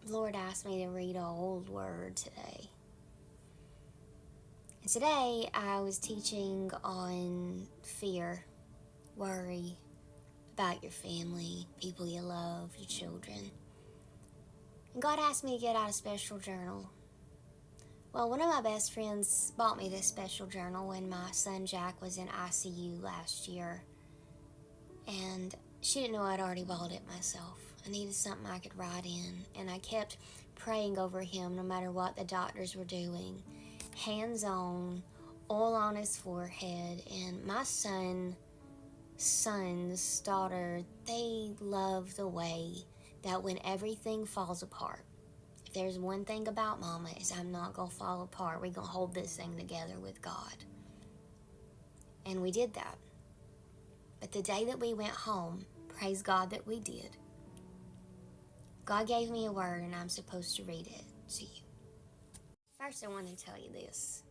the Lord asked me to read an old word today. And today I was teaching on fear, worry about your family, people you love, your children. And God asked me to get out a special journal. Well, one of my best friends bought me this special journal when my son Jack was in ICU last year. And she didn't know I'd already bought it myself. I needed something I could write in, and I kept praying over him no matter what the doctors were doing. Hands on, oil on his forehead, and my son's daughter, they love the way that when everything falls apart, if there's one thing about Mama is I'm not going to fall apart. We're going to hold this thing together with God. And we did that. But the day that we went home, praise God that we did, God gave me a word and I'm supposed to read it to you. First, I want to tell you this.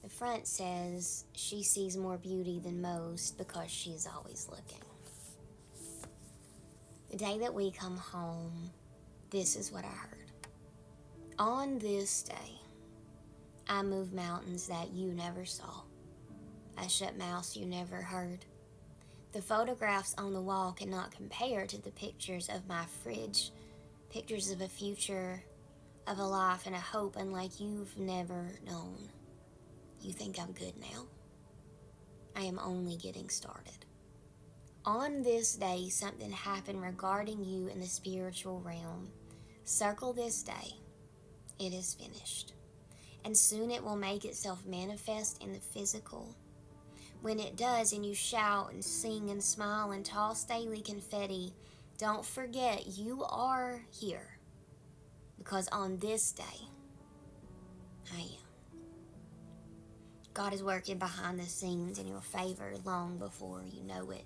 The front says, she sees more beauty than most because she's always looking. The day that we come home, this is what I heard. On this day, I move mountains that you never saw. I shut mouths you never heard. The photographs on the wall cannot compare to the pictures of my fridge, pictures of a future, of a life and a hope unlike you've never known. You think I'm good now? I am only getting started. On this day, something happened regarding you in the spiritual realm. Circle this day. It is finished. And soon it will make itself manifest in the physical. When it does and you shout and sing and smile and toss daily confetti, don't forget you are here. Because on this day, I am. God is working behind the scenes in your favor long before you know it.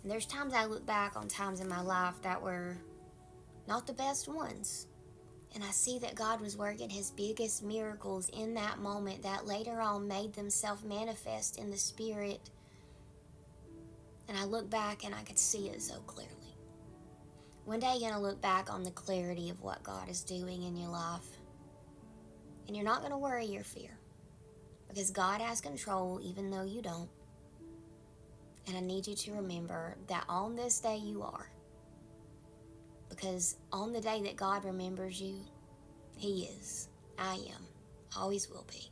And there's times I look back on times in my life that were not the best ones. And I see that God was working his biggest miracles in that moment that later on made themselves manifest in the spirit. And I look back and I could see it so clearly. One day you're going to look back on the clarity of what God is doing in your life. And you're not going to worry or fear. Because God has control even though you don't. And I need you to remember that on this day you are. Because on the day that God remembers you, he is, I am, always will be.